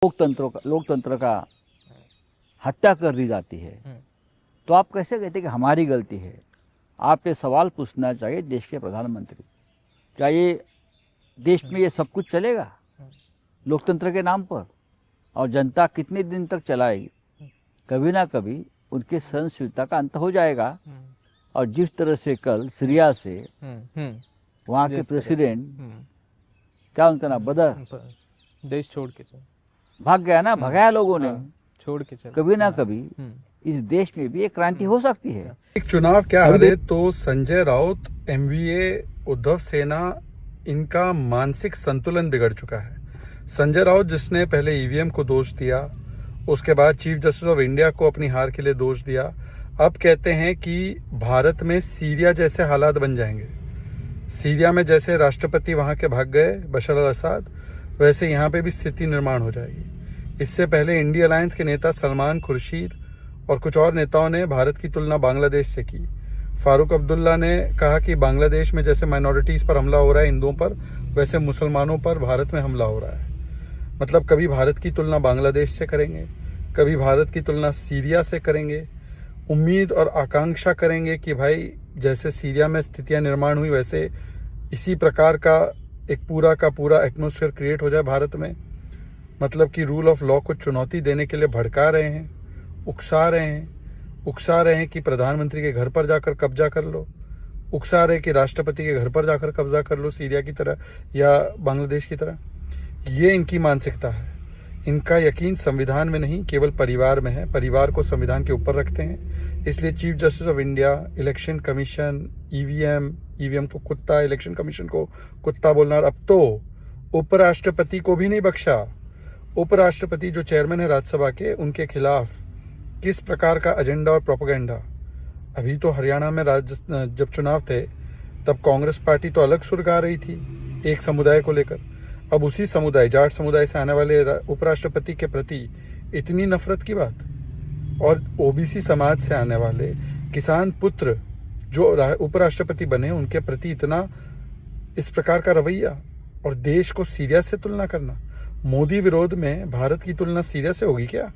लोकतंत्र का हत्या कर दी जाती है, तो आप कैसे कहते हैं कि हमारी गलती है? आप ये सवाल पूछना चाहिए देश के प्रधानमंत्री, क्या ये देश में ये सब कुछ चलेगा लोकतंत्र के नाम पर? और जनता कितने दिन तक चलाएगी? कभी ना कभी उनकी सहनशीलता का अंत हो जाएगा। और जिस तरह से कल सीरिया से वहाँ के प्रेसिडेंट, क्या उनका नाम, बदर, देश छोड़ के भाग गया ना, भगाया लोगों ने, छोड़ के चल, कभी ना कभी इस देश में भी एक क्रांति हो सकती है। एक चुनाव क्या हारे तो संजय राउत, एमवीए, उद्धव सेना, इनका मानसिक संतुलन बिगड़ चुका है। संजय राउत जिसने पहले ईवीएम को दोष दिया, उसके बाद चीफ जस्टिस ऑफ इंडिया को अपनी हार के लिए दोष दिया, अब कहते हैं कि भारत में सीरिया जैसे हालात बन जाएंगे। सीरिया में जैसे राष्ट्रपति वहां के भाग गए बशर अल असद, वैसे यहाँ पे भी स्थिति निर्माण हो जाएगी। इससे पहले इंडिया अलायंस के नेता सलमान खुर्शीद और कुछ और नेताओं ने भारत की तुलना बांग्लादेश से की। फारूक अब्दुल्ला ने कहा कि बांग्लादेश में जैसे माइनॉरिटीज़ पर हमला हो रहा है हिंदुओं पर, वैसे मुसलमानों पर भारत में हमला हो रहा है। मतलब कभी भारत की तुलना बांग्लादेश से करेंगे, कभी भारत की तुलना सीरिया से करेंगे। उम्मीद और आकांक्षा करेंगे कि भाई जैसे सीरिया में स्थितियां निर्माण हुई, वैसे इसी प्रकार का एक पूरा का पूरा एटमॉस्फेयर क्रिएट हो जाए भारत में। मतलब कि रूल ऑफ लॉ को चुनौती देने के लिए भड़का रहे हैं, उकसा रहे हैं कि प्रधानमंत्री के घर पर जाकर कब्जा कर लो, उकसा रहे कि राष्ट्रपति के घर पर जाकर कब्जा कर लो, सीरिया की तरह या बांग्लादेश की तरह। ये इनकी मानसिकता है। इनका यकीन संविधान में नहीं, केवल परिवार में है। परिवार को संविधान के ऊपर रखते हैं। इसलिए chief justice of India, election commission, EVM को कुत्ता, इलेक्शन कमीशन को कुत्ता बोलना, और अब तो उपराष्ट्रपति को भी नहीं बख्शा। उपराष्ट्रपति जो चेयरमैन है राज्यसभा के, उनके खिलाफ किस प्रकार का एजेंडा और प्रोपेगेंडा। अभी तो हरियाणा में जब चुनाव थे तब कांग्रेस पार्टी तो अलग सुर गा रही थी एक समुदाय को लेकर। अब उसी समुदाय, जाट समुदाय से आने वाले उपराष्ट्रपति के प्रति इतनी नफरत की बात, और ओबीसी समाज से आने वाले किसान पुत्र जो उपराष्ट्रपति बने, उनके प्रति इतना इस प्रकार का रवैया, और देश को सीरिया से तुलना करना। मोदी विरोध में भारत की तुलना सीरिया से होगी क्या?